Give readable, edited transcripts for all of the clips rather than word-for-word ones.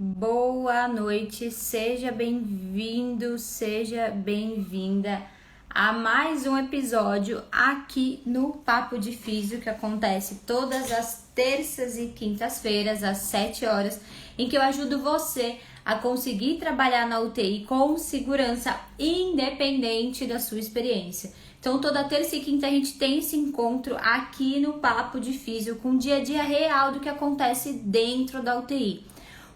Boa noite, seja bem-vindo, seja bem-vinda a mais um episódio aqui no Papo de Físio, que acontece todas as terças e quintas-feiras, às 7 horas, em que eu ajudo você a conseguir trabalhar na UTI com segurança, independente da sua experiência. Então, toda terça e quinta a gente tem esse encontro aqui no Papo de Físio, com o dia a dia real do que acontece dentro da UTI.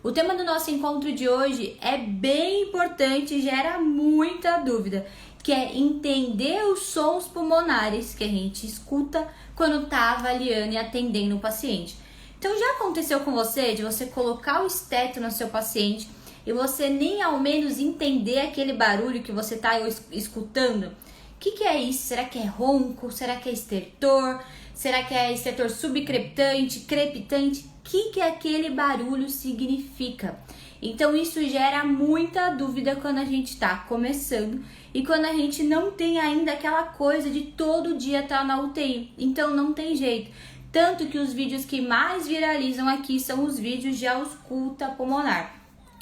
O tema do nosso encontro de hoje é bem importante e gera muita dúvida, que é entender os sons pulmonares que a gente escuta quando está avaliando e atendendo o paciente. Então, já aconteceu com você de você colocar o esteto no seu paciente e você nem ao menos entender aquele barulho que você está escutando? O que é isso? Será que é ronco? Será que é estertor? Será que é estertor subcrepitante, crepitante? O que aquele barulho significa? Então isso gera muita dúvida quando a gente está começando e quando a gente não tem ainda aquela coisa de todo dia estar na UTI. Então não tem jeito. Tanto que os vídeos que mais viralizam aqui são os vídeos de ausculta pulmonar.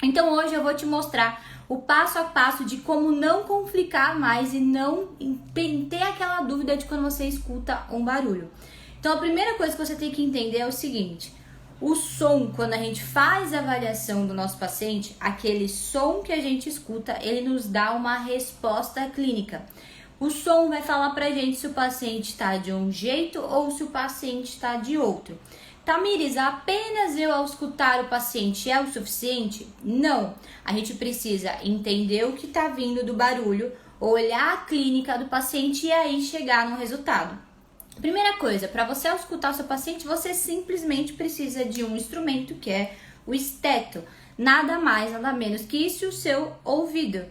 Então hoje eu vou te mostrar o passo a passo de como não complicar mais e não ter aquela dúvida de quando você escuta um barulho. Então a primeira coisa que você tem que entender é o seguinte: o som, quando a gente faz a avaliação do nosso paciente, aquele som que a gente escuta, ele nos dá uma resposta clínica. O som vai falar pra gente se o paciente está de um jeito ou se o paciente está de outro. Tamires, apenas eu ao escutar o paciente é o suficiente? Não, a gente precisa entender o que está vindo do barulho, olhar a clínica do paciente e aí chegar no resultado. Primeira coisa, para você auscultar o seu paciente, você simplesmente precisa de um instrumento que é o esteto. Nada mais, nada menos que isso, o seu ouvido.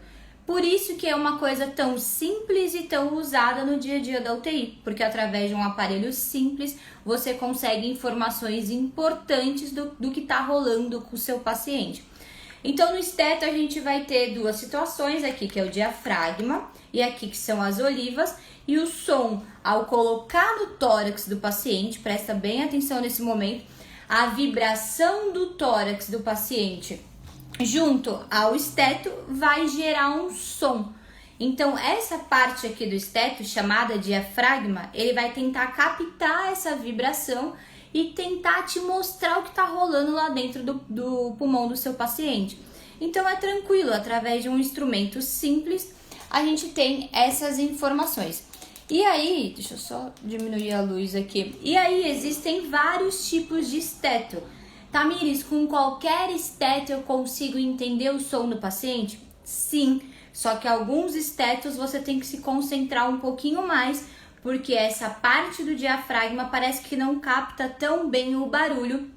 Por isso que é uma coisa tão simples e tão usada no dia a dia da UTI, porque através de um aparelho simples você consegue informações importantes do que está rolando com o seu paciente. Então no esteto a gente vai ter duas situações aqui, que é o diafragma e aqui que são as olivas, e o som ao colocar no tórax do paciente, presta bem atenção nesse momento, a vibração do tórax do paciente junto ao esteto vai gerar um som. Então essa parte aqui do esteto, chamada diafragma, ele vai tentar captar essa vibração e tentar te mostrar o que está rolando lá dentro do pulmão do seu paciente. Então é tranquilo, através de um instrumento simples, a gente tem essas informações. E aí, deixa eu só diminuir a luz aqui. E aí existem vários tipos de esteto. Tamires, com qualquer esteto eu consigo entender o som do paciente? Sim, só que alguns estetos você tem que se concentrar um pouquinho mais, porque essa parte do diafragma parece que não capta tão bem o barulho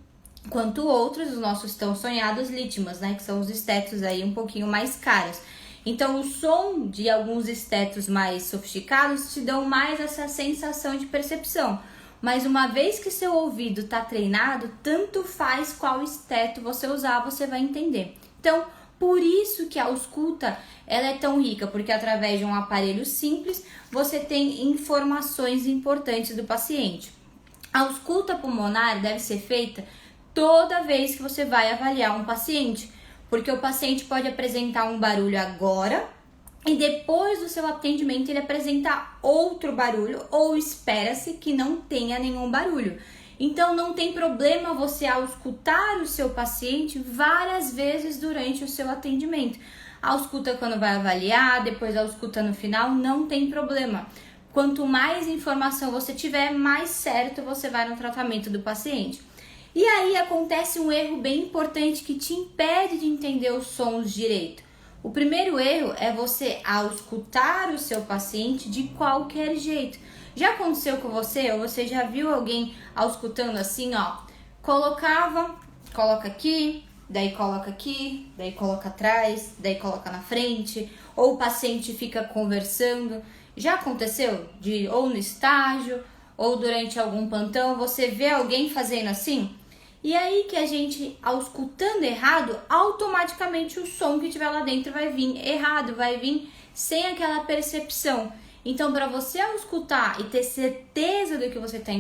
quanto outros, os nossos tão sonhados litmas, né? Que são os estetos aí um pouquinho mais caros. Então o som de alguns estetos mais sofisticados te dão mais essa sensação de percepção. Mas uma vez que seu ouvido está treinado, tanto faz qual esteto você usar, você vai entender. Então, por isso que a ausculta ela é tão rica, porque através de um aparelho simples, você tem informações importantes do paciente. A ausculta pulmonar deve ser feita toda vez que você vai avaliar um paciente, porque o paciente pode apresentar um barulho agora e depois do seu atendimento ele apresenta outro barulho ou espera-se que não tenha nenhum barulho. Então não tem problema você auscultar o seu paciente várias vezes durante o seu atendimento. A ausculta quando vai avaliar, depois a ausculta no final, não tem problema. Quanto mais informação você tiver, mais certo você vai no tratamento do paciente. E aí acontece um erro bem importante que te impede de entender os sons direito. O primeiro erro é você auscultar o seu paciente de qualquer jeito. Já aconteceu com você ou você já viu alguém auscultando assim, ó? Coloca aqui, daí coloca atrás, daí coloca na frente, ou o paciente fica conversando. Já aconteceu de ou no estágio ou durante algum plantão você vê alguém fazendo assim? E aí que a gente, auscultando errado, automaticamente o som que tiver lá dentro vai vir errado, vai vir sem aquela percepção. Então, para você auscultar e ter certeza do que você está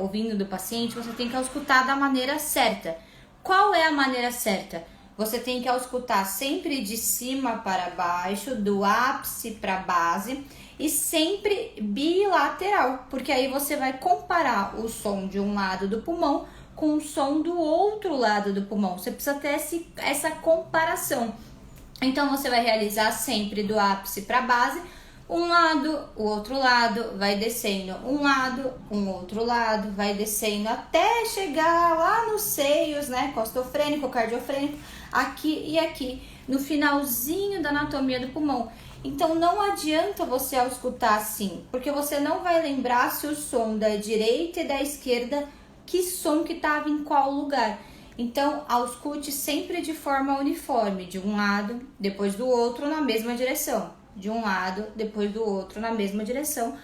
ouvindo do paciente, você tem que auscultar da maneira certa. Qual é a maneira certa? você tem que auscultar sempre de cima para baixo, do ápice para a base e sempre bilateral, porque aí você vai comparar o som de um lado do pulmão com o som do outro lado do pulmão. Você precisa ter essa comparação. Então você vai realizar sempre do ápice para a base, um lado, o outro lado, vai descendo um lado, um outro lado, vai descendo até chegar lá nos seios, né? Costofrênico, cardiofrênico, aqui e aqui, no finalzinho da anatomia do pulmão. Então não adianta você auscultar assim, porque você não vai lembrar se o som da direita e da esquerda, que som que estava em qual lugar. Então, ausculte sempre de forma uniforme, de um lado, depois do outro, na mesma direção. De um lado, depois do outro, na mesma direção.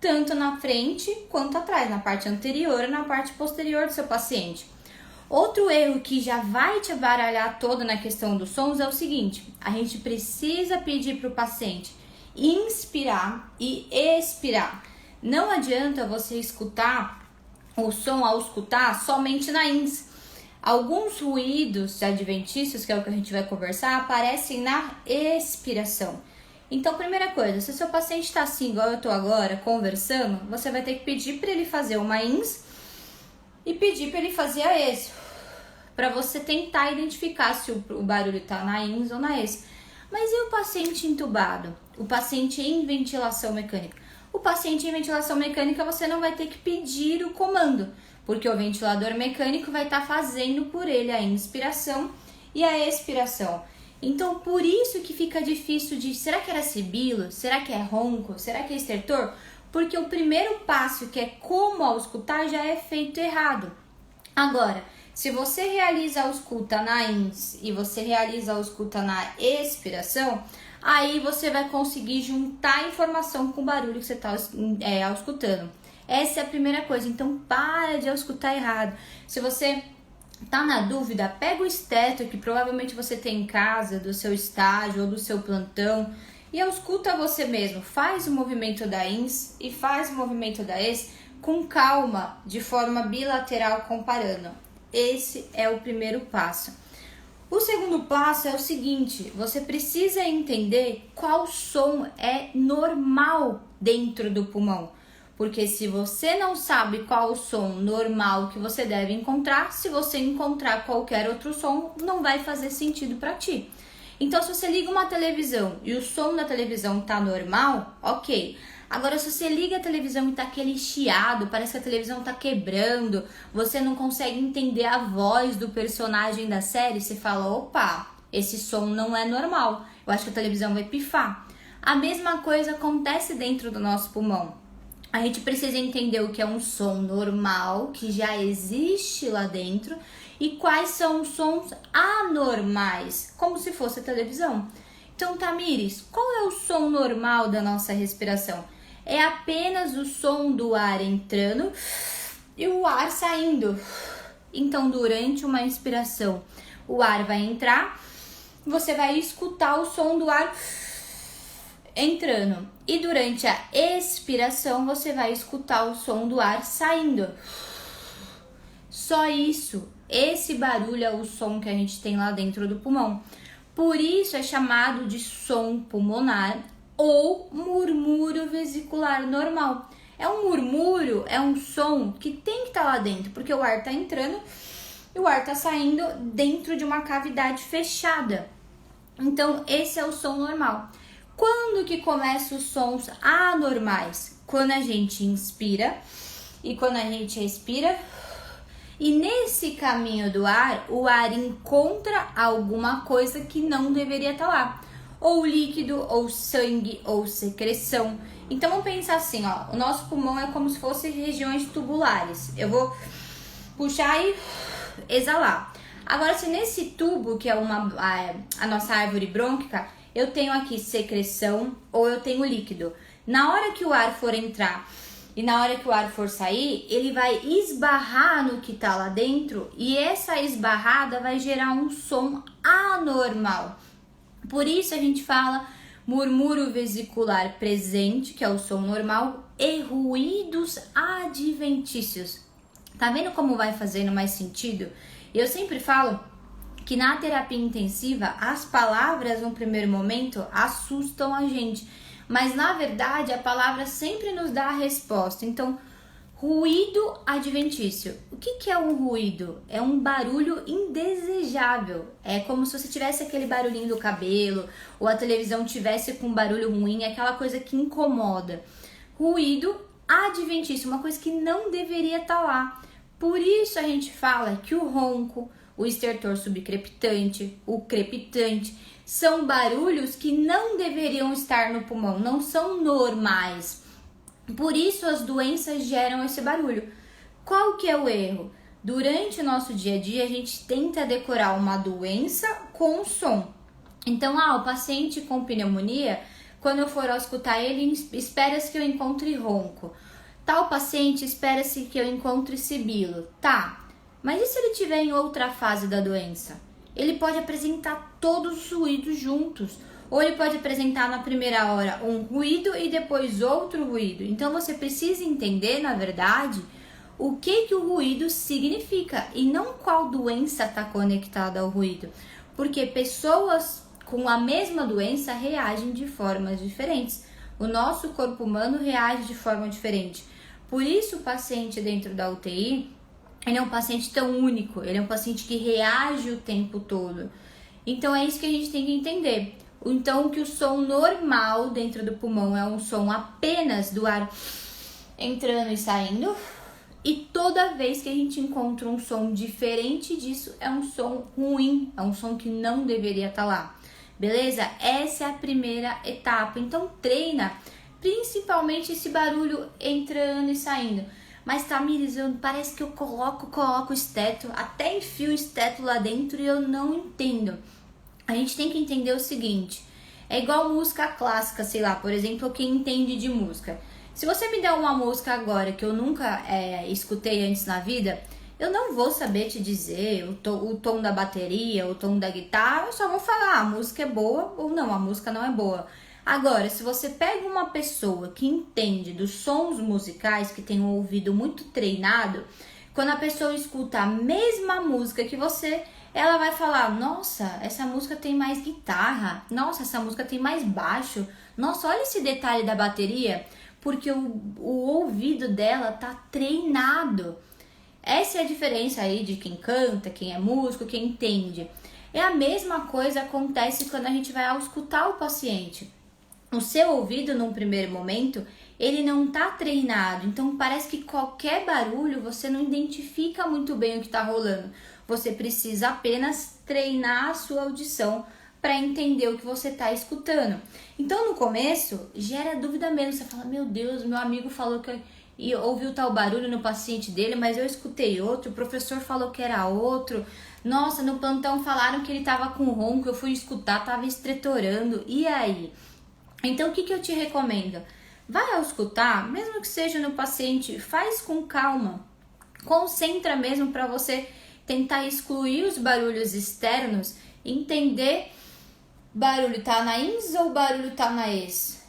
Tanto na frente quanto atrás, na parte anterior e na parte posterior do seu paciente. Outro erro que já vai te baralhar todo na questão dos sons é o seguinte: a gente precisa pedir para o paciente inspirar e expirar. Não adianta você escutar o som ao escutar somente na ins. Alguns ruídos adventícios, que é o que a gente vai conversar, aparecem na expiração. Então, primeira coisa, se o seu paciente está assim, igual eu estou agora, conversando, você vai ter que pedir para ele fazer uma ins e pedir para ele fazer a ex, para você tentar identificar se o barulho está na ins ou na ex. Mas e o paciente entubado? O paciente em ventilação mecânica? O paciente em ventilação mecânica você não vai ter que pedir o comando, porque o ventilador mecânico vai estar fazendo por ele a inspiração e a expiração. Então, por isso que fica difícil de, será que era sibilo? Será que é ronco? Será que é estertor? Porque o primeiro passo, que é como auscultar, já é feito errado. Agora, se você realiza a ausculta na ins e você realiza a ausculta na expiração, aí você vai conseguir juntar a informação com o barulho que você está auscultando. Essa é a primeira coisa, então para de auscultar errado. Se você tá na dúvida, pega o esteto que provavelmente você tem em casa, do seu estágio ou do seu plantão, e ausculta você mesmo. Faz o movimento da ins e faz o movimento da ex com calma, de forma bilateral, comparando. Esse é o primeiro passo. O segundo passo é o seguinte: você precisa entender qual som é normal dentro do pulmão. Porque se você não sabe qual o som normal que você deve encontrar, se você encontrar qualquer outro som, não vai fazer sentido para ti. Então, se você liga uma televisão e o som da televisão tá normal, ok. Agora, se você liga a televisão e tá aquele chiado, parece que a televisão tá quebrando, você não consegue entender a voz do personagem da série, você fala, opa, esse som não é normal, eu acho que a televisão vai pifar. A mesma coisa acontece dentro do nosso pulmão. A gente precisa entender o que é um som normal, que já existe lá dentro, e quais são os sons anormais, como se fosse a televisão. Então, Tamires, qual é o som normal da nossa respiração? É apenas o som do ar entrando e o ar saindo. Então, durante uma inspiração, o ar vai entrar, você vai escutar o som do ar entrando. E durante a expiração, você vai escutar o som do ar saindo. Só isso. Esse barulho é o som que a gente tem lá dentro do pulmão. Por isso é chamado de som pulmonar ou murmúrio vesicular normal. É um murmúrio, é um som que tem que estar lá dentro, porque o ar está entrando e o ar está saindo dentro de uma cavidade fechada. Então, esse é o som normal. Quando que começam os sons anormais? Quando a gente inspira e quando a gente expira. E nesse caminho do ar, o ar encontra alguma coisa que não deveria estar lá. Ou líquido, ou sangue, ou secreção. Então vamos pensar assim, ó, o nosso pulmão é como se fossem regiões tubulares. Eu vou puxar e exalar. Agora, se nesse tubo, que é a nossa árvore brônquica, eu tenho aqui secreção ou eu tenho líquido. Na hora que o ar for entrar e na hora que o ar for sair, ele vai esbarrar no que tá lá dentro e essa esbarrada vai gerar um som anormal. Por isso a gente fala murmúrio vesicular presente, que é o som normal, e ruídos adventícios. Tá vendo como vai fazendo mais sentido? Eu sempre falo que na terapia intensiva as palavras no primeiro momento assustam a gente, mas na verdade a palavra sempre nos dá a resposta. Então, ruído adventício. O que é um ruído? É um barulho indesejável. É como se você tivesse aquele barulhinho do cabelo, ou a televisão tivesse com um barulho ruim, aquela coisa que incomoda. Ruído adventício, uma coisa que não deveria estar lá. Por isso a gente fala que o ronco, o estertor subcrepitante, o crepitante, são barulhos que não deveriam estar no pulmão, não são normais. Por isso as doenças geram esse barulho. Qual que é o erro? Durante o nosso dia a dia a gente tenta decorar uma doença com som. Então, o paciente com pneumonia, quando eu for escutar ele, espera-se que eu encontre ronco. Tal paciente, espera-se que eu encontre sibilo. Tá, mas e se ele estiver em outra fase da doença? Ele pode apresentar todos os ruídos juntos. Ou ele pode apresentar na primeira hora um ruído e depois outro ruído. Então você precisa entender, na verdade, o que o ruído significa e não qual doença está conectada ao ruído. Porque pessoas com a mesma doença reagem de formas diferentes. O nosso corpo humano reage de forma diferente. Por isso o paciente dentro da UTI, ele é um paciente tão único, ele é um paciente que reage o tempo todo. Então é isso que a gente tem que entender. Então, que o som normal dentro do pulmão é um som apenas do ar entrando e saindo. E toda vez que a gente encontra um som diferente disso, é um som ruim, é um som que não deveria estar lá. Beleza? Essa é a primeira etapa. Então, treina principalmente esse barulho entrando e saindo. Mas, Tamires, parece que eu coloco o esteto, até enfio o esteto lá dentro e eu não entendo. A gente tem que entender o seguinte, é igual música clássica, sei lá, por exemplo, quem entende de música. Se você me der uma música agora que eu nunca escutei antes na vida, eu não vou saber te dizer o tom da bateria, o tom da guitarra, eu só vou falar, a música é boa ou não, a música não é boa. Agora, se você pega uma pessoa que entende dos sons musicais, que tem um ouvido muito treinado, quando a pessoa escuta a mesma música que você, ela vai falar, nossa, essa música tem mais guitarra, nossa, essa música tem mais baixo, nossa, olha esse detalhe da bateria, porque o ouvido dela tá treinado. Essa é a diferença aí de quem canta, quem é músico, quem entende. É a mesma coisa acontece quando a gente vai escutar o paciente. O seu ouvido, num primeiro momento, ele não tá treinado, então parece que qualquer barulho você não identifica muito bem o que tá rolando. Você precisa apenas treinar a sua audição para entender o que você está escutando. Então, no começo, gera dúvida mesmo. Você fala, meu Deus, meu amigo falou que ouviu tal barulho no paciente dele, mas eu escutei outro, o professor falou que era outro. Nossa, no plantão falaram que ele estava com ronco, eu fui escutar, estava estretorando. E aí? Então, o que eu te recomendo? Vai ao escutar, mesmo que seja no paciente, faz com calma. Concentra mesmo para você tentar excluir os barulhos externos, entender barulho tá na ins ou barulho tá na ex.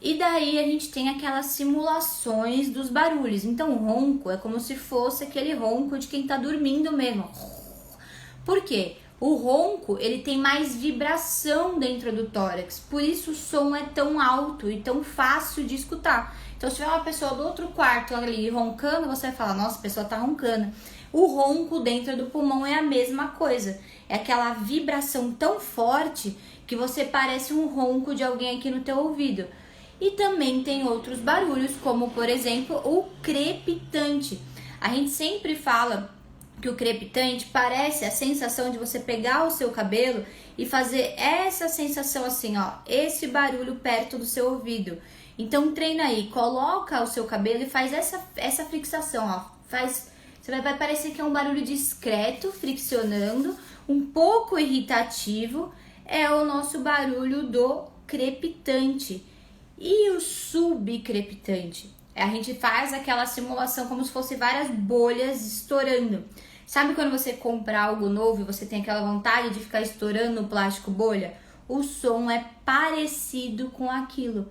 E daí a gente tem aquelas simulações dos barulhos. Então o ronco é como se fosse aquele ronco de quem tá dormindo mesmo. Por quê? O ronco, ele tem mais vibração dentro do tórax, por isso o som é tão alto e tão fácil de escutar. Então se tiver uma pessoa do outro quarto ali roncando, você vai falar, nossa, a pessoa tá roncando. O ronco dentro do pulmão é a mesma coisa. É aquela vibração tão forte que você parece um ronco de alguém aqui no teu ouvido. E também tem outros barulhos, como por exemplo o crepitante. A gente sempre fala que o crepitante parece a sensação de você pegar o seu cabelo e fazer essa sensação assim, ó, esse barulho perto do seu ouvido. Então treina aí, coloca o seu cabelo e faz essa fixação, ó, você vai parecer que é um barulho discreto, friccionando, um pouco irritativo, é o nosso barulho do crepitante. E o subcrepitante? A gente faz aquela simulação como se fosse várias bolhas estourando. Sabe quando você compra algo novo e você tem aquela vontade de ficar estourando no plástico bolha? O som é parecido com aquilo.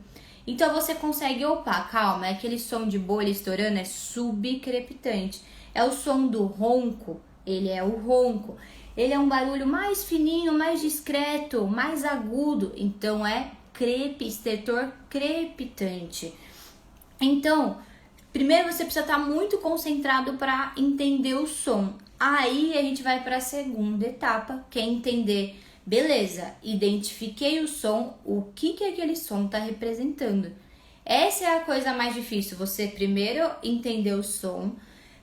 Então você consegue, opa, calma, é aquele som de bolha estourando, é subcrepitante. É o som do ronco, ele é o ronco. ele é um barulho mais fininho, mais discreto, mais agudo, então é estertor crepitante. Então, primeiro você precisa estar muito concentrado para entender o som. Aí a gente vai para a segunda etapa, que é entender, beleza, identifiquei o som, o que aquele som está representando. Essa é a coisa mais difícil, você primeiro entender o som,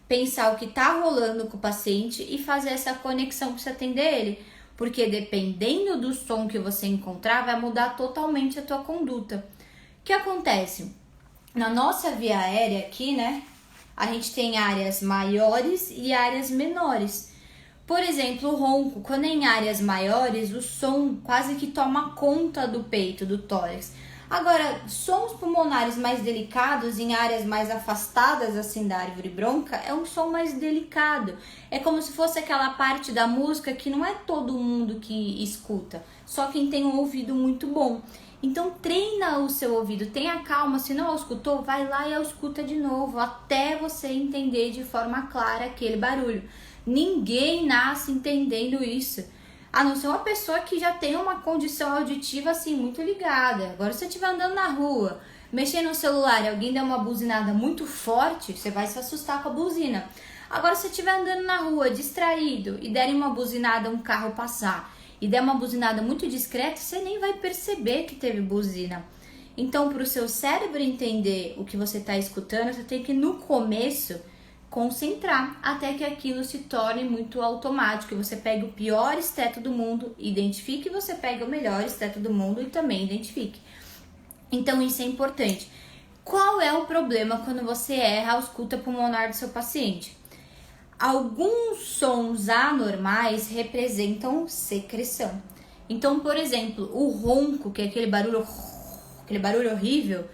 pensar o que está rolando com o paciente e fazer essa conexão para você atender ele. Porque dependendo do som que você encontrar, vai mudar totalmente a tua conduta. O que acontece? Na nossa via aérea aqui, né, a gente tem áreas maiores e áreas menores. Por exemplo, o ronco, quando é em áreas maiores, o som quase que toma conta do peito, do tórax. Agora, sons pulmonares mais delicados em áreas mais afastadas assim da árvore bronca é um som mais delicado. É como se fosse aquela parte da música que não é todo mundo que escuta, só quem tem um ouvido muito bom. Então treina o seu ouvido, tenha calma, se não escutou, vai lá e escuta de novo, até você entender de forma clara aquele barulho. Ninguém nasce entendendo isso. A não ser uma pessoa que já tem uma condição auditiva assim muito ligada. Agora, se você estiver andando na rua, mexendo no celular e alguém der uma buzinada muito forte, você vai se assustar com a buzina. Agora, se você estiver andando na rua distraído e derem uma buzinada, um carro passar, e der uma buzinada muito discreta, você nem vai perceber que teve buzina. Então, para o seu cérebro entender o que você está escutando, você tem que, no começo, concentrar até que aquilo se torne muito automático, e você pega o pior esteto do mundo, identifique, você pega o melhor esteto do mundo e também identifique. Então isso é importante. Qual é o problema quando você erra a escuta pulmonar do seu paciente? Alguns sons anormais representam secreção. Então, por exemplo, o ronco, que é aquele barulho horrível,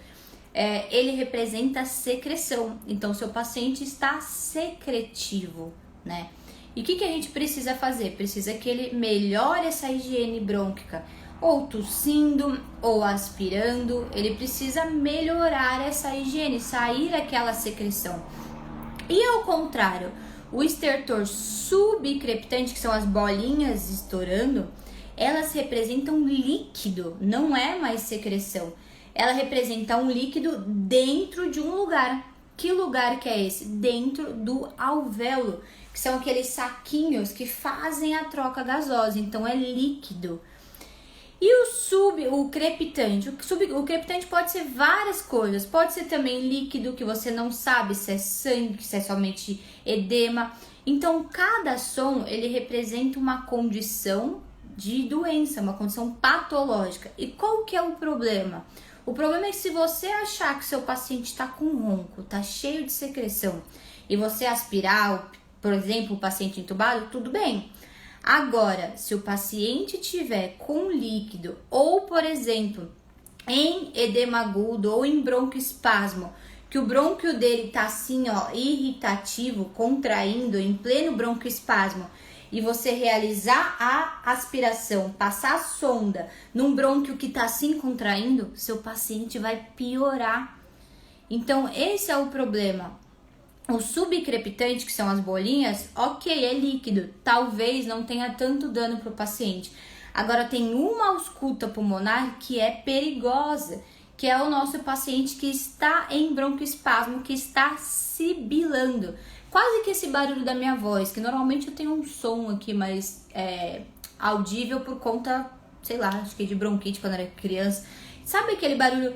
ele representa secreção. Então, seu paciente está secretivo, né? E o que a gente precisa fazer? Precisa que ele melhore essa higiene brônquica, ou tossindo, ou aspirando. Ele precisa melhorar essa higiene, sair aquela secreção. E ao contrário, o estertor subcrepitante, que são as bolinhas estourando, elas representam líquido, não é mais secreção. Ela representa um líquido dentro de um lugar. Que lugar que é esse? Dentro do alvéolo, que são aqueles saquinhos que fazem a troca gasosa, então é líquido. E o crepitante? O crepitante pode ser várias coisas, pode ser também líquido, que você não sabe se é sangue, se é somente edema. Então, cada som, ele representa uma condição de doença, uma condição patológica. E qual que é o problema? O problema é que se você achar que seu paciente está com ronco, está cheio de secreção, e você aspirar, por exemplo, o paciente entubado, tudo bem. Agora, se o paciente tiver com líquido, ou por exemplo, em edema agudo ou em broncoespasmo, que o brônquio dele tá assim, ó, irritativo, contraindo em pleno broncoespasmo, e você realizar a aspiração, passar a sonda num brônquio que tá assim contraindo, seu paciente vai piorar. Então, esse é o problema. O subcrepitante, que são as bolinhas, ok, é líquido, talvez não tenha tanto dano para o paciente. Agora tem uma ausculta pulmonar que é perigosa, que é o nosso paciente que está em broncoespasmo, que está sibilando. Quase que esse barulho da minha voz, que normalmente eu tenho um som aqui mais audível por conta, sei lá, acho que de bronquite quando eu era criança. Sabe aquele barulho?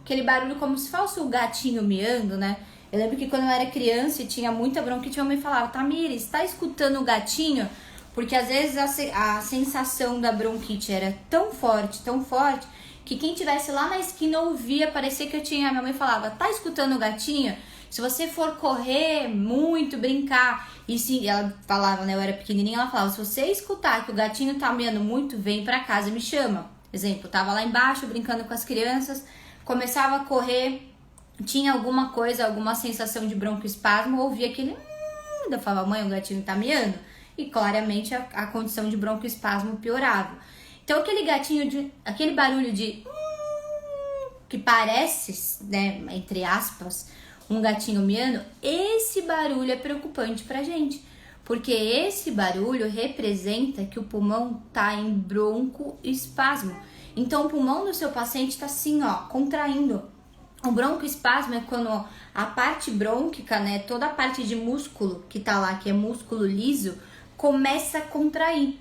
Aquele barulho como se fosse o gatinho miando, né? Eu lembro que quando eu era criança e tinha muita bronquite, minha mãe falava: Tamires, está escutando o gatinho? Porque às vezes a sensação da bronquite era tão forte, que quem estivesse lá na esquina ouvia, parecia que eu tinha... Minha mãe falava: tá escutando o gatinho? Se você for correr muito, brincar... E se ela falava, né, eu era pequenininha, ela falava: se você escutar que o gatinho tá miando muito, vem pra casa e me chama. Exemplo, tava lá embaixo brincando com as crianças, começava a correr... Tinha alguma coisa, alguma sensação de broncoespasmo, ouvia aquele... Eu falava: mãe, o gatinho tá miando. E claramente a condição de broncoespasmo piorava. Então aquele barulho de... que parece, né, entre aspas, um gatinho miando, esse barulho é preocupante pra gente. Porque esse barulho representa que o pulmão está em broncoespasmo. Então o pulmão do seu paciente está assim, ó, contraindo. O broncoespasmo é quando a parte brônquica, né, toda a parte de músculo que tá lá, que é músculo liso, começa a contrair.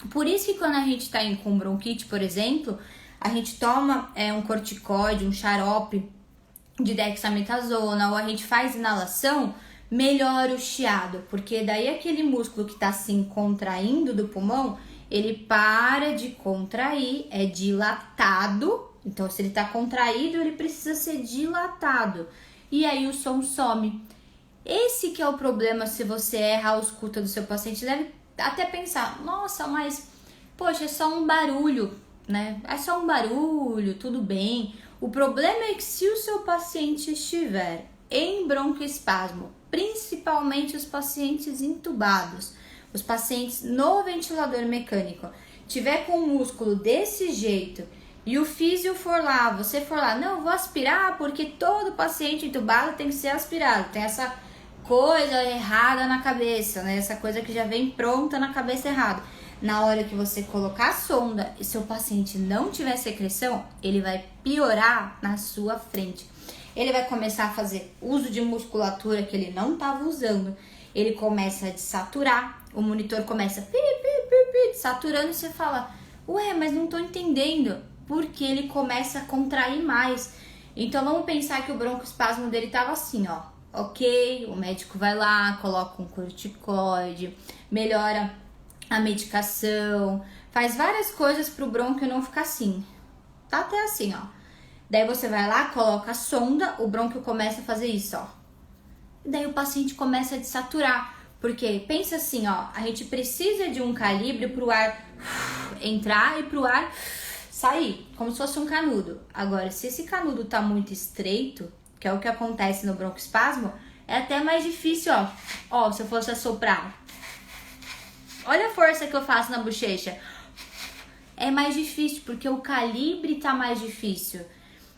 Por isso que quando a gente tá com bronquite, por exemplo, a gente toma um corticóide, um xarope de dexametasona, ou a gente faz inalação, melhora o chiado, porque daí aquele músculo que tá assim contraindo do pulmão, ele para de contrair, é dilatado. Então, se ele tá contraído, ele precisa ser dilatado. E aí o som some. Esse que é o problema se você erra a escuta do seu paciente. Deve até pensar, nossa, mas, poxa, é só um barulho, né? É só um barulho, tudo bem. O problema é que se o seu paciente estiver em broncoespasmo, principalmente os pacientes intubados, os pacientes no ventilador mecânico, tiver com o músculo desse jeito e o físio for lá, você for lá, não, vou aspirar porque todo paciente entubado tem que ser aspirado. Tem essa coisa errada na cabeça, né? Essa coisa que já vem pronta na cabeça errada. Na hora que você colocar a sonda e seu paciente não tiver secreção, ele vai piorar na sua frente. Ele vai começar a fazer uso de musculatura que ele não estava usando. Ele começa a desaturar, o monitor começa saturando e você fala, ué, mas não tô entendendo. Porque ele começa a contrair mais. Então vamos pensar que o broncoespasmo dele tava assim, ó. Ok, o médico vai lá, coloca um corticoide, melhora a medicação, faz várias coisas pro brônquio não ficar assim. Tá até assim, ó. Daí você vai lá, coloca a sonda, o brônquio começa a fazer isso, ó. Daí o paciente começa a desaturar. Porque pensa assim, ó, a gente precisa de um calibre pro ar entrar e pro ar sair, como se fosse um canudo. Agora, se esse canudo tá muito estreito, que é o que acontece no broncoespasmo, é até mais difícil, ó. Ó, se eu fosse assoprar. Olha a força que eu faço na bochecha. É mais difícil, porque o calibre tá mais difícil.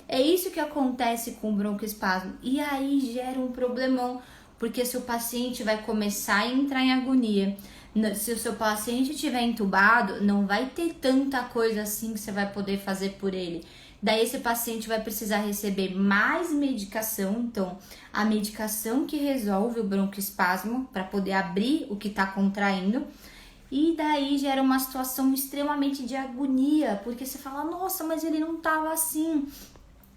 É isso que acontece com o broncoespasmo. E aí gera um problemão, porque seu paciente vai começar a entrar em agonia. Se o seu paciente estiver entubado, não vai ter tanta coisa assim que você vai poder fazer por ele. Daí esse paciente vai precisar receber mais medicação. Então, a medicação que resolve o broncoespasmo para poder abrir o que está contraindo. E daí gera uma situação extremamente de agonia, porque você fala, nossa, mas ele não estava assim.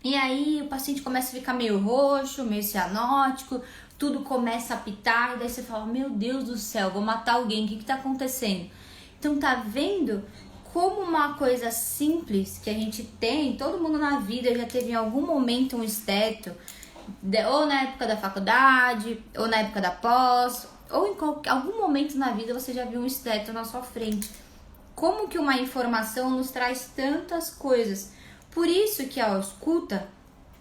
E aí o paciente começa a ficar meio roxo, meio cianótico, tudo começa a apitar, e daí você fala, meu Deus do céu, vou matar alguém, o que tá acontecendo? Então tá vendo como uma coisa simples que a gente tem, todo mundo na vida já teve em algum momento um esteto, ou na época da faculdade, ou na época da pós, ou em algum momento na vida você já viu um esteto na sua frente. Como que uma informação nos traz tantas coisas? Por isso que a escuta,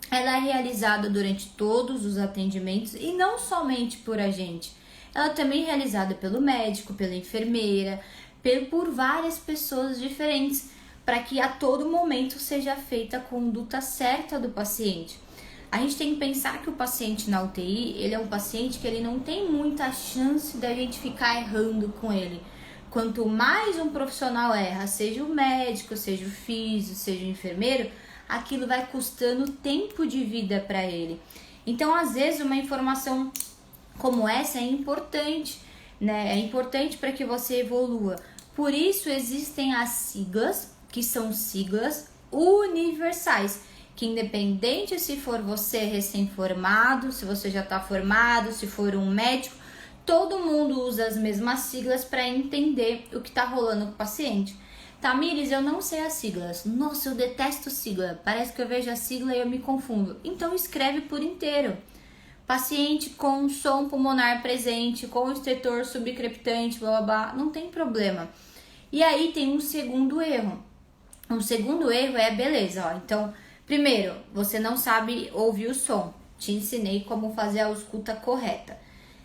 ela é realizada durante todos os atendimentos e não somente por a gente. Ela também é realizada pelo médico, pela enfermeira, por várias pessoas diferentes, para que a todo momento seja feita a conduta certa do paciente. A gente tem que pensar que o paciente na UTI, ele é um paciente que ele não tem muita chance da gente ficar errando com ele. Quanto mais um profissional erra, seja o médico, seja o físico, seja o enfermeiro, aquilo vai custando tempo de vida para ele. Então, às vezes, uma informação como essa é importante, né? É importante para que você evolua. Por isso, existem as siglas, que são siglas universais, que independente se for você recém-formado, se você já está formado, se for um médico, todo mundo usa as mesmas siglas para entender o que está rolando com o paciente. Tamires, eu não sei as siglas. Nossa, eu detesto sigla. Parece que eu vejo a sigla e eu me confundo. Então escreve por inteiro. Paciente com som pulmonar presente, com estertor subcrepitante, blá blá blá, não tem problema. E aí tem um segundo erro. Um segundo erro é, beleza, ó. Então, primeiro, você não sabe ouvir o som. Te ensinei como fazer a escuta correta.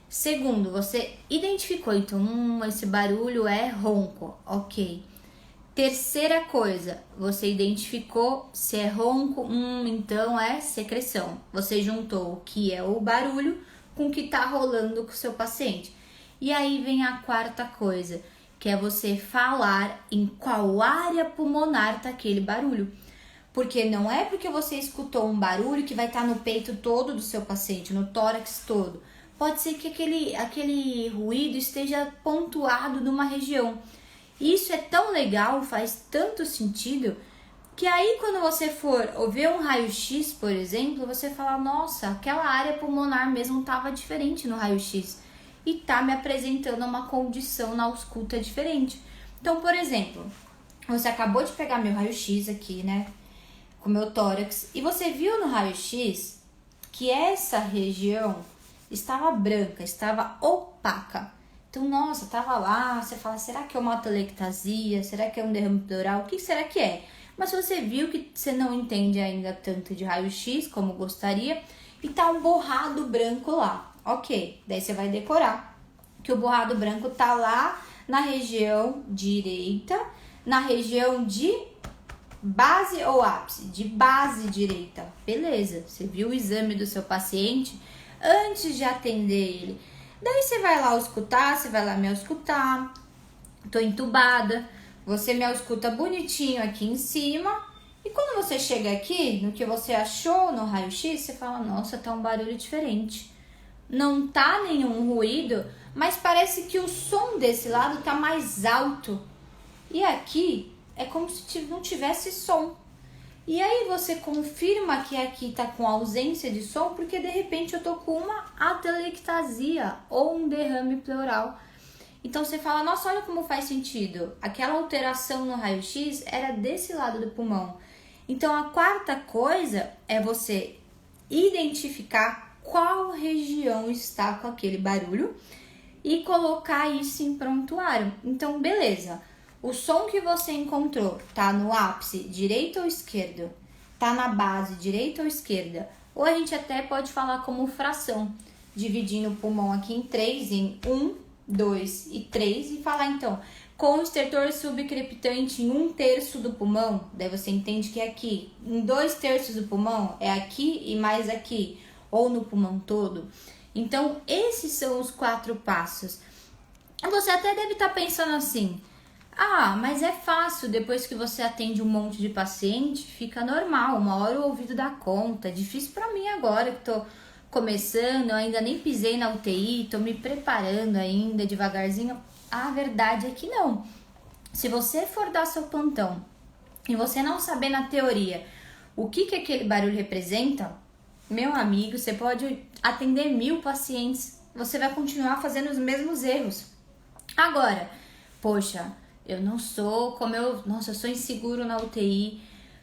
Segundo, você identificou, então, esse barulho é ronco, ok. Terceira coisa, você identificou se é ronco, então é secreção. Você juntou o que é o barulho com o que tá rolando com o seu paciente. E aí vem a quarta coisa, que é você falar em qual área pulmonar tá aquele barulho. Porque não é porque você escutou um barulho que vai estar no peito todo do seu paciente, no tórax todo. Pode ser que aquele ruído esteja pontuado numa região. Isso é tão legal, faz tanto sentido, que aí quando você for ouvir um raio-x, por exemplo, você fala, nossa, aquela área pulmonar mesmo estava diferente no raio-x. E tá me apresentando uma condição na ausculta diferente. Então, por exemplo, você acabou de pegar meu raio-x aqui, né? Com meu tórax, e você viu no raio-x que essa região estava branca, estava opaca. Então, nossa, tava lá, você fala, será que é uma atelectasia? Será que é um derrame pleural? O que será que é? Mas você viu que você não entende ainda tanto de raio-x como gostaria e tá um borrado branco lá. Ok, daí você vai decorar que o borrado branco tá lá na região direita, na região de base ou ápice? De base direita. Beleza, você viu o exame do seu paciente antes de atender ele. Daí você vai lá auscultar, você vai lá me auscultar. Tô entubada, você me ausculta bonitinho aqui em cima. E quando você chega aqui, no que você achou no raio-x, você fala, nossa, tá um barulho diferente. Não tá nenhum ruído, mas parece que o som desse lado tá mais alto. E aqui é como se não tivesse som. E aí você confirma que aqui tá com ausência de som, porque de repente eu tô com uma atelectasia ou um derrame pleural. Então você fala, nossa, olha como faz sentido. Aquela alteração no raio-x era desse lado do pulmão. Então a quarta coisa é você identificar qual região está com aquele barulho e colocar isso em prontuário. Então, beleza. O som que você encontrou tá no ápice, direita ou esquerda? Tá na base, direita ou esquerda? Ou a gente até pode falar como fração, dividindo o pulmão aqui em 3, em 1, 2 e 3, e falar então, com o estertor subcrepitante em 1/3 do pulmão, daí você entende que é aqui, em 2/3 do pulmão, é aqui e mais aqui, ou no pulmão todo. Então, esses são os 4 passos. Você até deve estar pensando assim, ah, mas é fácil, depois que você atende um monte de paciente, fica normal, uma hora o ouvido dá conta. Difícil pra mim agora que tô começando, ainda nem pisei na UTI, tô me preparando ainda devagarzinho. A verdade é que não. Se você for dar seu plantão e você não saber na teoria o que aquele barulho representa, meu amigo, você pode atender 1000 pacientes, você vai continuar fazendo os mesmos erros. Agora, poxa, eu não sou como eu sou inseguro na UTI,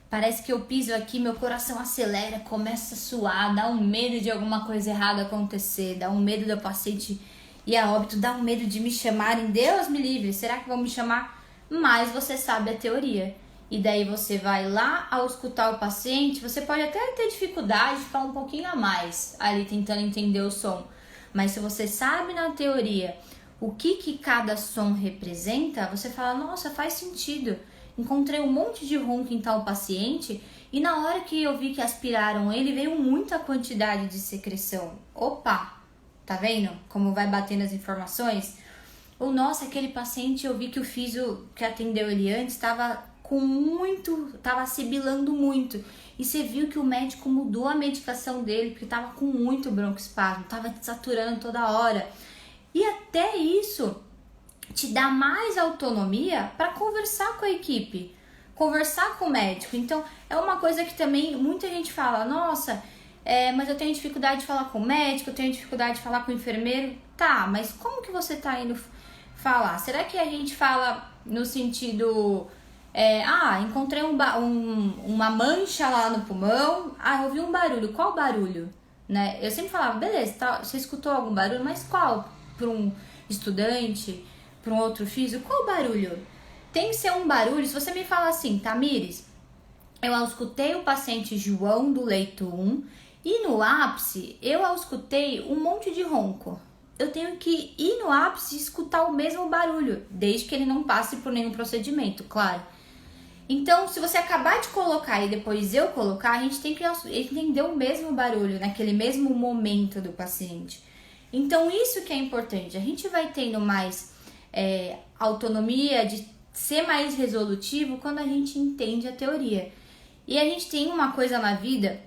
parece que eu piso aqui, meu coração acelera, começa a suar, dá um medo de alguma coisa errada acontecer, dá um medo do paciente ir a óbito, dá um medo de me chamarem, Deus me livre, será que vão me chamar? Mas você sabe a teoria. E daí você vai lá ao escutar o paciente, você pode até ter dificuldade de falar um pouquinho a mais ali tentando entender o som. Mas se você sabe na teoria o que cada som representa, você fala, nossa, faz sentido. Encontrei um monte de ronco em tal paciente e na hora que eu vi que aspiraram ele, veio muita quantidade de secreção. Opa, tá vendo como vai batendo as informações? Ou, nossa, aquele paciente, eu vi que o fisio que atendeu ele antes estava sibilando muito. E você viu que o médico mudou a medicação dele, porque estava com muito broncoespasmo, estava saturando toda hora. E até isso te dá mais autonomia para conversar com a equipe, conversar com o médico. Então, é uma coisa que também muita gente fala, nossa, mas eu tenho dificuldade de falar com o médico, eu tenho dificuldade de falar com o enfermeiro. Tá, mas como que você tá indo falar? Será que a gente fala no sentido, encontrei uma mancha lá no pulmão, eu ouvi um barulho, qual barulho? Né? Eu sempre falava, beleza, você escutou algum barulho, mas qual? Para um estudante, para um outro físico, qual barulho? Tem que ser um barulho, se você me fala assim, Tamires, eu auscultei o paciente João do leito 1 e no ápice eu auscultei um monte de ronco. Eu tenho que ir no ápice e escutar o mesmo barulho, desde que ele não passe por nenhum procedimento, claro. Então, se você acabar de colocar e depois eu colocar, a gente tem que entender o mesmo barulho naquele mesmo momento do paciente. Então, isso que é importante. A gente vai tendo mais autonomia de ser mais resolutivo quando a gente entende a teoria. E a gente tem uma coisa na vida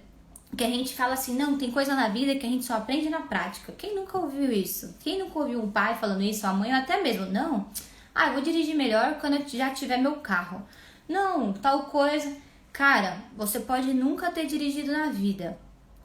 que a gente fala assim, não, tem coisa na vida que a gente só aprende na prática. Quem nunca ouviu isso? Quem nunca ouviu um pai falando isso, a mãe, ou até mesmo, não, eu vou dirigir melhor quando eu já tiver meu carro. Não, tal coisa. Cara, você pode nunca ter dirigido na vida,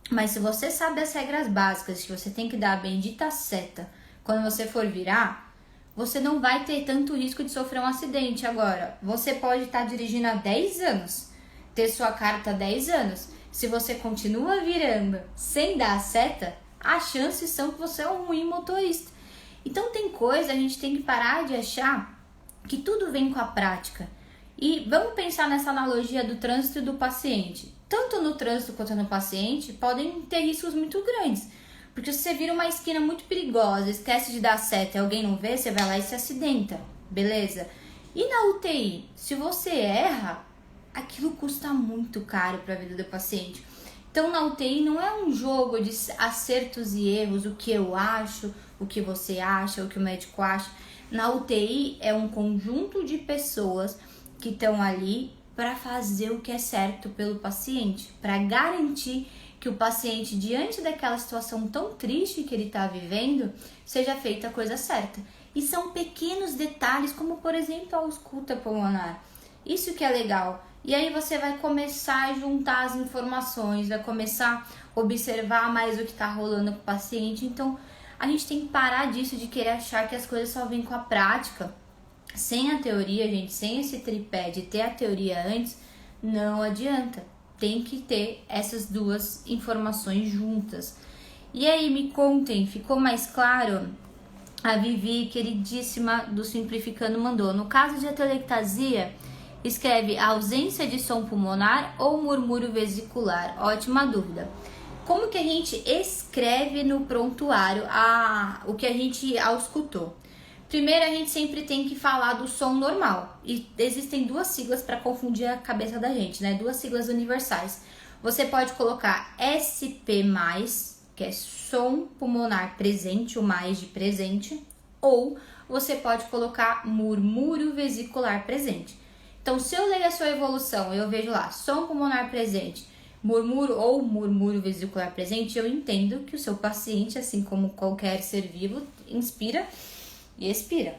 mas se você sabe as regras básicas, que você tem que dar a bendita seta quando você for virar, você não vai ter tanto risco de sofrer um acidente. Agora, você pode estar dirigindo há 10 anos, ter sua carta há 10 anos. Se você continua virando sem dar a seta, as chances são que você é um ruim motorista. Então tem coisa, a gente tem que parar de achar que tudo vem com a prática. E vamos pensar nessa analogia do trânsito e do paciente. Tanto no trânsito quanto no paciente podem ter riscos muito grandes. Porque se você vira uma esquina muito perigosa, esquece de dar seta e alguém não vê, você vai lá e se acidenta, beleza? E na UTI, se você erra, aquilo custa muito caro para a vida do paciente. Então na UTI não é um jogo de acertos e erros, o que eu acho, o que você acha, o que o médico acha. Na UTI é um conjunto de pessoas que estão ali para fazer o que é certo pelo paciente, para garantir que o paciente, diante daquela situação tão triste que ele está vivendo, seja feita a coisa certa. E são pequenos detalhes, como por exemplo a ausculta pulmonar. Isso que é legal. E aí você vai começar a juntar as informações, vai começar a observar mais o que está rolando com o paciente. Então, a gente tem que parar disso de querer achar que as coisas só vêm com a prática. Sem a teoria, gente, sem esse tripé de ter a teoria antes, não adianta. Tem que ter essas duas informações juntas. E aí, me contem, ficou mais claro? A Vivi, queridíssima do Simplificando, mandou. No caso de atelectasia, escreve ausência de som pulmonar ou murmúrio vesicular? Ótima dúvida. Como que a gente escreve no prontuário o que a gente auscultou? Primeiro, a gente sempre tem que falar do som normal. E existem duas siglas para confundir a cabeça da gente, né? Duas siglas universais. Você pode colocar SP+, que é som pulmonar presente, o mais de presente, ou você pode colocar murmúrio vesicular presente. Então, se eu leio a sua evolução e eu vejo lá som pulmonar presente, murmúrio ou murmúrio vesicular presente, eu entendo que o seu paciente, assim como qualquer ser vivo, inspira e expira,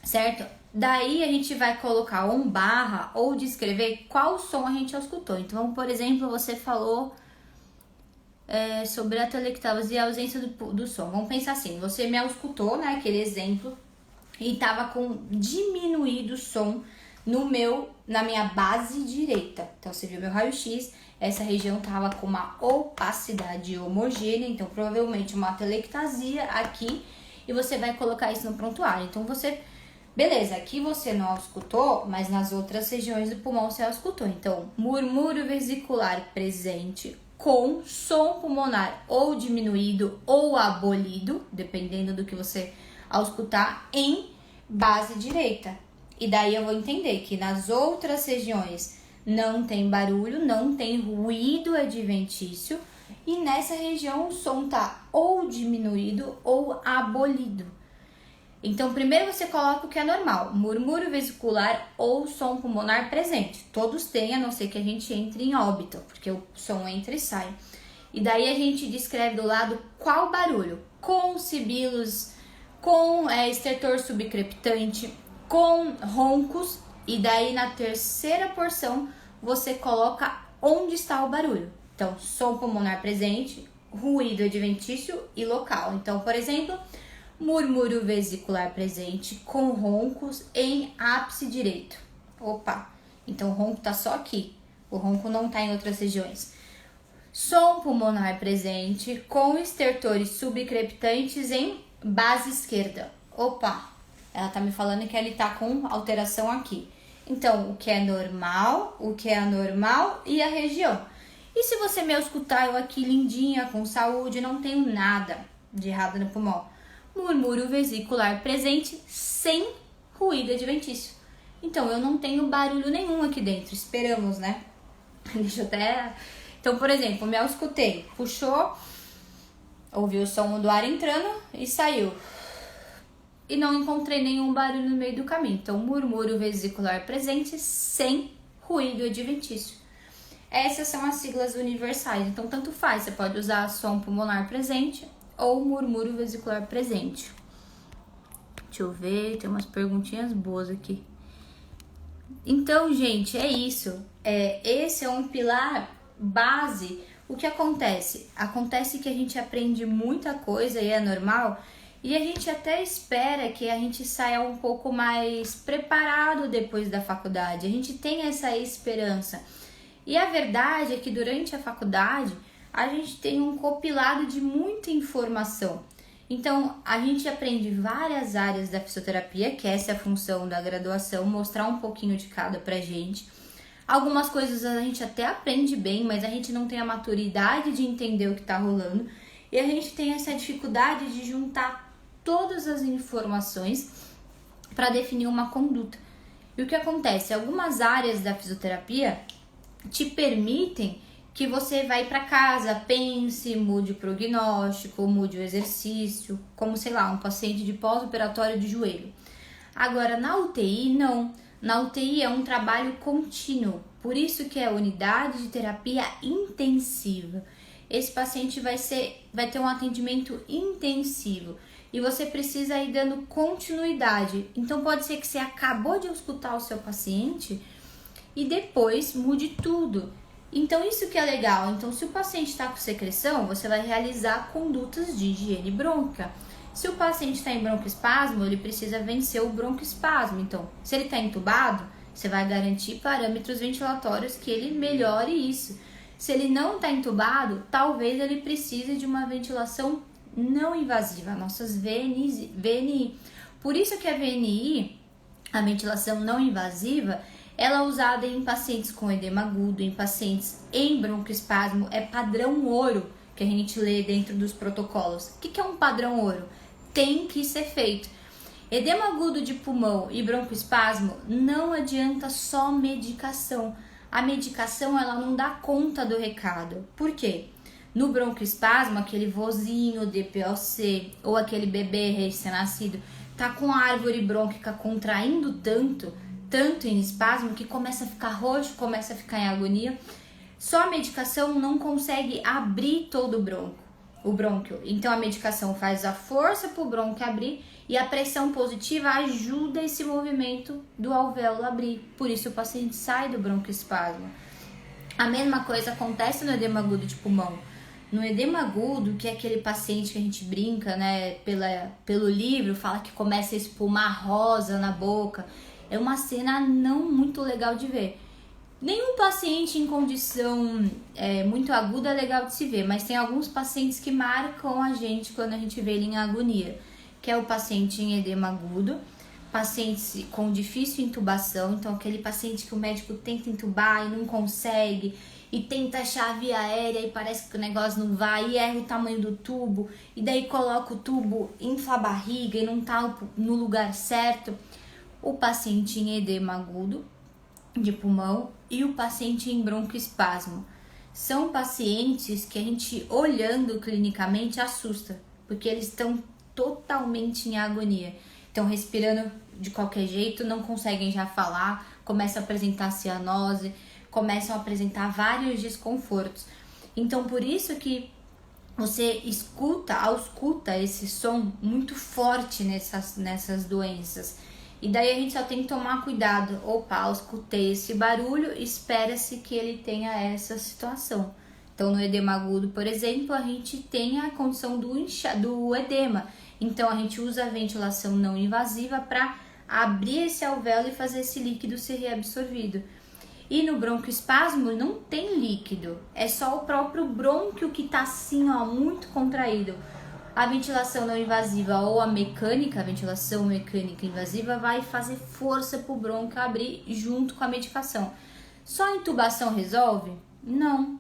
certo? Daí a gente vai colocar um barra ou descrever qual som a gente auscultou. Então, por exemplo, você falou sobre a atelectasia e a ausência do som. Vamos pensar assim, você me auscultou, né, aquele exemplo, e tava com diminuído o som na minha base direita. Então, você viu meu raio-x, essa região tava com uma opacidade homogênea, então provavelmente uma atelectasia aqui, e você vai colocar isso no prontuário. Então, beleza, aqui você não auscultou, mas nas outras regiões do pulmão você auscultou. Então, murmúrio vesicular presente com som pulmonar ou diminuído ou abolido, dependendo do que você auscultar, em base direita. E daí eu vou entender que nas outras regiões não tem barulho, não tem ruído adventício, e nessa região o som tá ou diminuído ou abolido. Então, primeiro você coloca o que é normal, murmúrio vesicular ou som pulmonar presente. Todos têm, a não ser que a gente entre em óbito, porque o som entra e sai. E daí a gente descreve do lado qual barulho, com sibilos, com estertor subcrepitante, com roncos, e daí na terceira porção você coloca onde está o barulho. Então, som pulmonar presente, ruído adventício e local. Então, por exemplo, murmúrio vesicular presente com roncos em ápice direito. Opa, então o ronco tá só aqui, o ronco não tá em outras regiões. Som pulmonar presente com estertores subcrepitantes em base esquerda. Opa, ela tá me falando que ele tá com alteração aqui. Então, o que é normal, o que é anormal e a região. E se você me escutar eu aqui lindinha, com saúde, não tenho nada de errado no pulmão. Murmúrio vesicular presente sem ruído adventício. Então, eu não tenho barulho nenhum aqui dentro. Esperamos, né? Deixa eu até... Então, por exemplo, me auscultei. Puxou ouvi o som do ar entrando e saiu. E não encontrei nenhum barulho no meio do caminho. Então, murmúrio vesicular presente sem ruído adventício. Essas são as siglas universais. Então, tanto faz. Você pode usar som pulmonar presente ou murmúrio vesicular presente. Deixa eu ver, tem umas perguntinhas boas aqui. Então, gente, é isso. Esse é um pilar base. O que acontece? Acontece que a gente aprende muita coisa e é normal. E a gente até espera que a gente saia um pouco mais preparado depois da faculdade. A gente tem essa esperança. E a verdade é que durante a faculdade a gente tem um compilado de muita informação. Então, a gente aprende várias áreas da fisioterapia, que essa é a função da graduação, mostrar um pouquinho de cada pra gente. Algumas coisas a gente até aprende bem, mas a gente não tem a maturidade de entender o que tá rolando. E a gente tem essa dificuldade de juntar todas as informações para definir uma conduta. E o que acontece? Algumas áreas da fisioterapia te permitem que você vai para casa, pense, mude o prognóstico, mude o exercício, como, sei lá, um paciente de pós-operatório de joelho. Agora, na UTI, não. Na UTI é um trabalho contínuo, por isso que é unidade de terapia intensiva. Esse paciente vai ter um atendimento intensivo e você precisa ir dando continuidade. Então, pode ser que você acabou de escutar o seu paciente e depois mude tudo. Então, isso que é legal. Então, se o paciente está com secreção, você vai realizar condutas de higiene brônquica. Se o paciente está em broncoespasmo, ele precisa vencer o broncoespasmo. Então, se ele está entubado, você vai garantir parâmetros ventilatórios que ele melhore isso. Se ele não está entubado, talvez ele precise de uma ventilação não invasiva, nossas VNI. Por isso que a VNI, a ventilação não invasiva, ela é usada em pacientes com edema agudo, em pacientes em broncoespasmo, é padrão ouro que a gente lê dentro dos protocolos. O que é um padrão ouro? Tem que ser feito. Edema agudo de pulmão e broncoespasmo, não adianta só medicação. A medicação, ela não dá conta do recado. Por quê? No broncoespasmo, aquele vozinho DPOC ou aquele bebê recém-nascido tá com a árvore brônquica contraindo tanto em espasmo, que começa a ficar roxo, começa a ficar em agonia. Só a medicação não consegue abrir todo o brônquio. Então a medicação faz a força para o brônquio abrir e a pressão positiva ajuda esse movimento do alvéolo abrir. Por isso o paciente sai do broncoespasmo. A mesma coisa acontece no edema agudo de pulmão. No edema agudo, que é aquele paciente que a gente brinca, né, pelo livro, fala que começa a espumar rosa na boca. É uma cena não muito legal de ver. Nenhum paciente em condição muito aguda é legal de se ver, mas tem alguns pacientes que marcam a gente quando a gente vê ele em agonia, que é o paciente em edema agudo, pacientes com difícil intubação, então aquele paciente que o médico tenta intubar e não consegue, e tenta achar a via aérea e parece que o negócio não vai, e erra o tamanho do tubo, e daí coloca o tubo, infla a barriga e não tá no lugar certo. O paciente em edema agudo de pulmão e o paciente em broncoespasmo. São pacientes que a gente, olhando clinicamente, assusta, porque eles estão totalmente em agonia. Estão respirando de qualquer jeito, não conseguem já falar, começam a apresentar cianose, começam a apresentar vários desconfortos. Então, por isso que você ausculta esse som muito forte nessas doenças. E daí a gente só tem que tomar cuidado. Opa, escutei esse barulho, espera-se que ele tenha essa situação. Então, no edema agudo, por exemplo, a gente tem a condição do edema. Então, a gente usa a ventilação não invasiva para abrir esse alvéolo e fazer esse líquido ser reabsorvido. E no broncoespasmo não tem líquido, é só o próprio brônquio que está assim, ó, muito contraído. A ventilação não invasiva ou a ventilação mecânica invasiva vai fazer força para o brônquio abrir junto com a medicação. Só a intubação resolve? Não.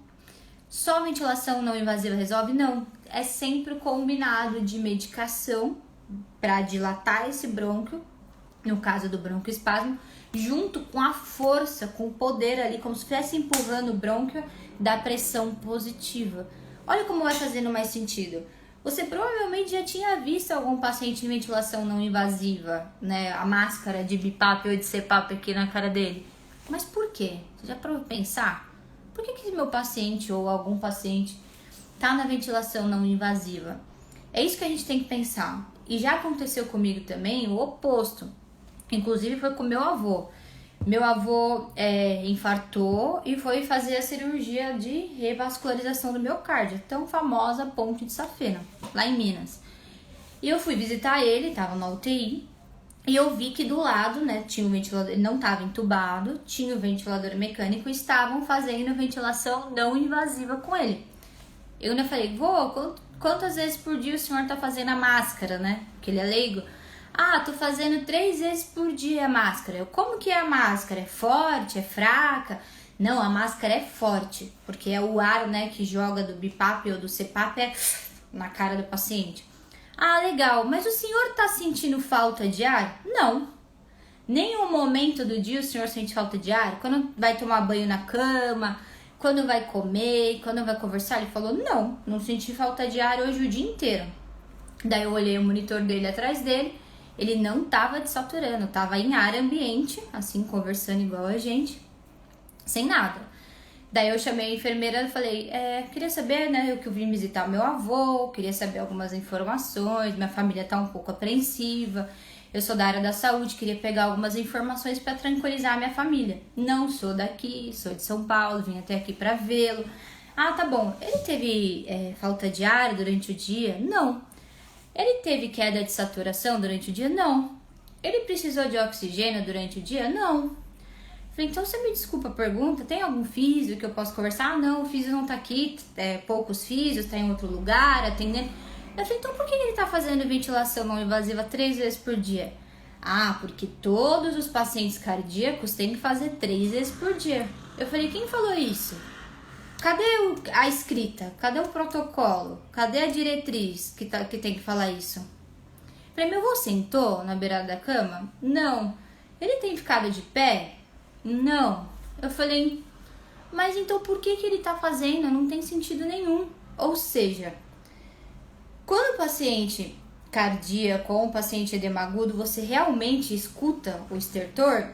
Só a ventilação não invasiva resolve? Não. É sempre o combinado de medicação para dilatar esse brônquio, no caso do broncoespasmo, junto com a força, com o poder ali, como se estivesse empurrando o brônquio da pressão positiva. Olha como vai fazendo mais sentido. Você provavelmente já tinha visto algum paciente em ventilação não invasiva, né? A máscara de BiPAP ou de CPAP aqui na cara dele. Mas por quê? Você já parou pra pensar? Por que meu paciente ou algum paciente tá na ventilação não invasiva? É isso que a gente tem que pensar. E já aconteceu comigo também o oposto. Inclusive foi com meu avô. Meu avô infartou e foi fazer a cirurgia de revascularização do miocárdio, tão famosa ponte de Safena, lá em Minas. E eu fui visitar ele, tava na UTI, e eu vi que do lado, né, tinha um ventilador, ele não estava entubado, tinha o ventilador mecânico e estavam fazendo ventilação não invasiva com ele. Eu ainda falei, vô, quantas vezes por dia o senhor tá fazendo a máscara, né? Porque ele é leigo. Ah, tô fazendo 3 vezes por dia a máscara. Eu, como que é a máscara? É forte? É fraca? Não, a máscara é forte, porque é o ar, né, que joga do BiPAP ou do CPAP na cara do paciente. Ah, legal, mas o senhor tá sentindo falta de ar? Não. Nenhum momento do dia o senhor sente falta de ar? Quando vai tomar banho na cama, quando vai comer, quando vai conversar? Ele falou, não senti falta de ar hoje o dia inteiro. Daí eu olhei o monitor dele atrás dele, ele não tava desaturando, tava em ar ambiente, assim, conversando igual a gente, sem nada. Daí eu chamei a enfermeira e falei, queria saber, né, eu que vim visitar o meu avô, queria saber algumas informações, minha família tá um pouco apreensiva, eu sou da área da saúde, queria pegar algumas informações para tranquilizar a minha família. Não sou daqui, sou de São Paulo, vim até aqui para vê-lo. Ah, tá bom, ele teve falta de ar durante o dia? Não. Ele teve queda de saturação durante o dia? Não. Ele precisou de oxigênio durante o dia? Não. Falei, então você me desculpa a pergunta, tem algum físio que eu posso conversar? Ah, não, o físio não tá aqui, poucos físios, tá em outro lugar, atendendo. Eu falei, então por que ele tá fazendo ventilação não invasiva 3 vezes por dia? Ah, porque todos os pacientes cardíacos têm que fazer 3 vezes por dia. Eu falei, quem falou isso? Cadê a escrita? Cadê o protocolo? Cadê a diretriz que tem que falar isso? Falei, meu avô sentou na beirada da cama? Não. Ele tem ficado de pé? Não. Eu falei, mas então por que ele tá fazendo? Não tem sentido nenhum. Ou seja, quando o paciente cardíaco ou um paciente edema agudo, você realmente escuta o estertor,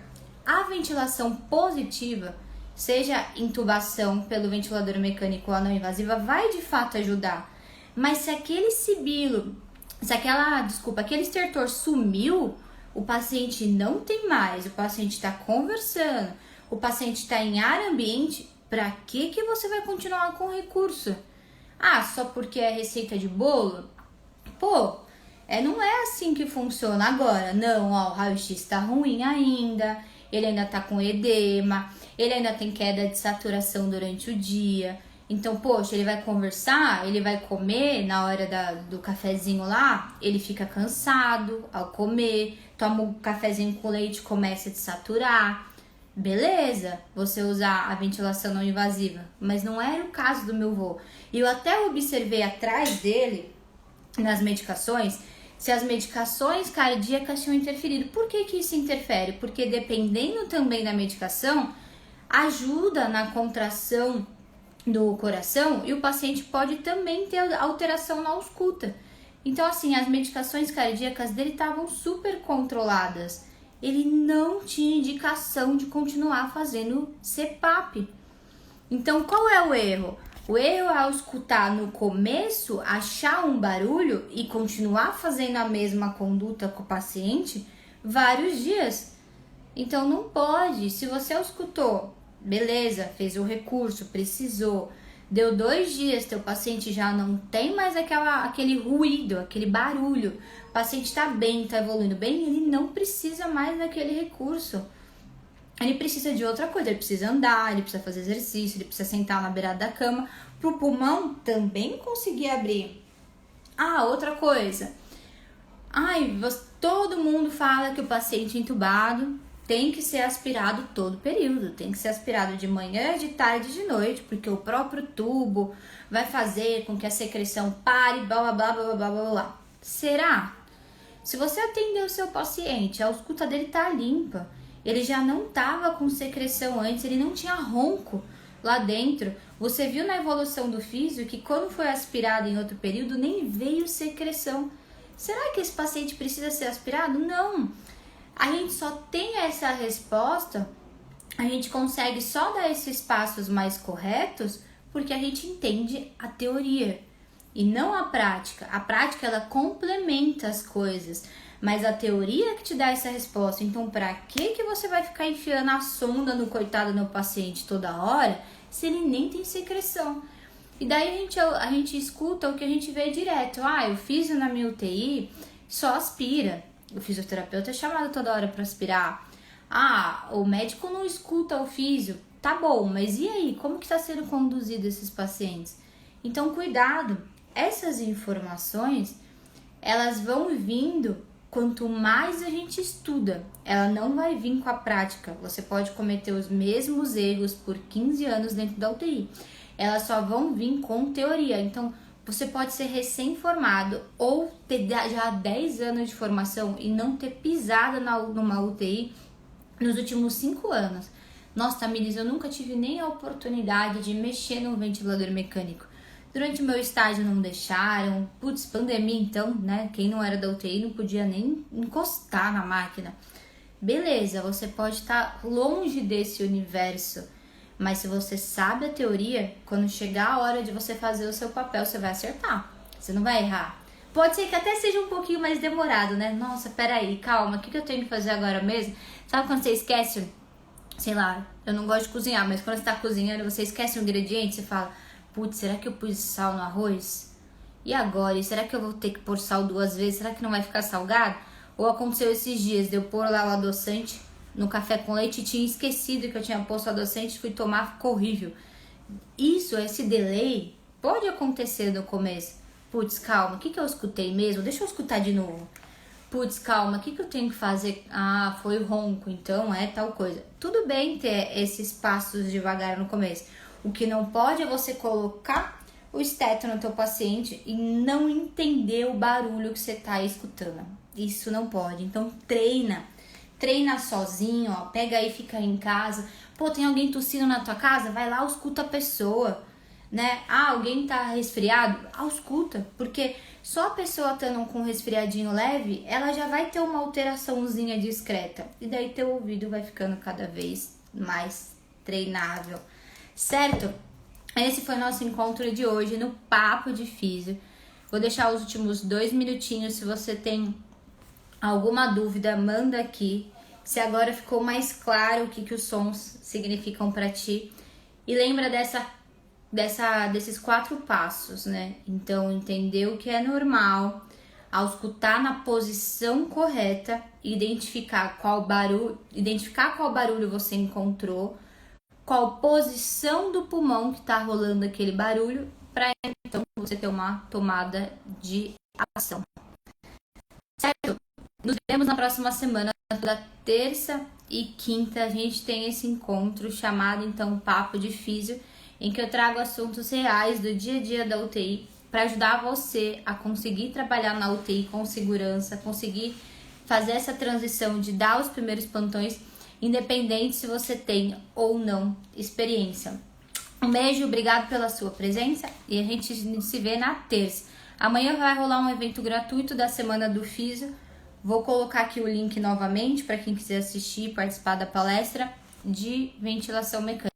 a ventilação positiva, seja intubação pelo ventilador mecânico ou não invasiva, vai de fato ajudar. Mas se aquele sibilo, aquele estertor sumiu, o paciente não tem mais, o paciente está conversando, o paciente está em ar ambiente, para que você vai continuar com o recurso? Ah, só porque é receita de bolo? Pô, não é assim que funciona agora. Não, ó, o raio-x tá ruim ainda, ele ainda tá com edema, ele ainda tem queda de saturação durante o dia. Então, poxa, ele vai conversar, ele vai comer na hora do cafezinho lá, ele fica cansado ao comer, toma um cafezinho com leite, começa a desaturar. Beleza, você usar a ventilação não invasiva, mas não era o caso do meu avô. E eu até observei atrás dele, nas medicações, se as medicações cardíacas tinham interferido. Por que isso interfere? Porque dependendo também da medicação, ajuda na contração do coração e o paciente pode também ter alteração na ausculta. Então, assim, as medicações cardíacas dele estavam super controladas. Ele não tinha indicação de continuar fazendo CPAP. Então, qual é o erro? O erro é ao escutar no começo, achar um barulho e continuar fazendo a mesma conduta com o paciente vários dias. Então, não pode. Se você escutou, beleza, fez o recurso, precisou, deu 2 dias, teu paciente já não tem mais aquele ruído, aquele barulho, o paciente está bem, está evoluindo bem, ele não precisa mais daquele recurso. Ele precisa de outra coisa, ele precisa andar, ele precisa fazer exercício, ele precisa sentar na beirada da cama, para o pulmão também conseguir abrir. Ah, outra coisa. Todo mundo fala que o paciente entubado tem que ser aspirado todo período, tem que ser aspirado de manhã, de tarde e de noite, porque o próprio tubo vai fazer com que a secreção pare, blá, blá, blá, blá, blá, blá, blá. Será? Se você atender o seu paciente, a ausculta dele tá limpa, ele já não tava com secreção antes, ele não tinha ronco lá dentro. Você viu na evolução do físio que quando foi aspirado em outro período, nem veio secreção. Será que esse paciente precisa ser aspirado? Não. A gente só tem essa resposta, a gente consegue só dar esses passos mais corretos porque a gente entende a teoria e não a prática. A prática, ela complementa as coisas, mas a teoria que te dá essa resposta. Então, para que você vai ficar enfiando a sonda no coitado do paciente toda hora se ele nem tem secreção? E daí a gente escuta o que a gente vê direto. Eu fiz na minha UTI, só aspira. O fisioterapeuta é chamado toda hora para aspirar. O médico não escuta o físio. Tá bom, mas e aí? Como que está sendo conduzido esses pacientes? Então, cuidado. Essas informações, elas vão vindo quanto mais a gente estuda. Ela não vai vir com a prática. Você pode cometer os mesmos erros por 15 anos dentro da UTI. Elas só vão vir com teoria. Então, você pode ser recém-formado ou ter já 10 anos de formação e não ter pisado numa UTI nos últimos 5 anos. Nossa, Tamires, eu nunca tive nem a oportunidade de mexer num ventilador mecânico. Durante o meu estágio não deixaram. Putz, pandemia então, né? Quem não era da UTI não podia nem encostar na máquina. Beleza, você pode estar longe desse universo. Mas se você sabe a teoria, quando chegar a hora de você fazer o seu papel, você vai acertar. Você não vai errar. Pode ser que até seja um pouquinho mais demorado, né? Nossa, peraí, calma, o que eu tenho que fazer agora mesmo? Sabe quando você esquece, sei lá, eu não gosto de cozinhar, mas quando você tá cozinhando, você esquece um ingrediente, você fala, putz, será que eu pus sal no arroz? E agora? E será que eu vou ter que pôr sal 2 vezes? Será que não vai ficar salgado? Ou aconteceu esses dias de eu pôr lá o adoçante no café com leite e tinha esquecido que eu tinha posto adoçante, fui tomar, ficou horrível. Esse delay pode acontecer no começo. Putz, calma, o que eu escutei mesmo? Deixa eu escutar de novo. Putz, calma, o que eu tenho que fazer? Foi o ronco, então é tal coisa. Tudo bem ter esses passos devagar no começo. O que não pode é você colocar o esteto no teu paciente e não entender o barulho que você tá escutando. Isso não pode. Então treina sozinho, pega aí, fica em casa. Pô, tem alguém tossindo na tua casa? Vai lá, escuta a pessoa, né? Alguém tá resfriado? Escuta, porque só a pessoa estando com um resfriadinho leve, ela já vai ter uma alteraçãozinha discreta. E daí teu ouvido vai ficando cada vez mais treinável, certo? Esse foi o nosso encontro de hoje no Papo de Físio. Vou deixar os últimos 2 minutinhos. Se você tem alguma dúvida, manda aqui. Se agora ficou mais claro o que os sons significam para ti. E lembra desses 4 passos, né? Então, entender o que é normal, ao escutar na posição correta, identificar qual barulho você encontrou, qual posição do pulmão que tá rolando aquele barulho, para então você ter uma tomada de ação. Certo? Nos vemos na próxima semana, toda terça e quinta. A gente tem esse encontro chamado então Papo de Físio, em que eu trago assuntos reais do dia a dia da UTI para ajudar você a conseguir trabalhar na UTI com segurança, conseguir fazer essa transição de dar os primeiros plantões, independente se você tem ou não experiência. Um beijo, obrigado pela sua presença e a gente se vê na terça. Amanhã vai rolar um evento gratuito da Semana do Físio. Vou colocar aqui o link novamente para quem quiser assistir e participar da palestra de ventilação mecânica.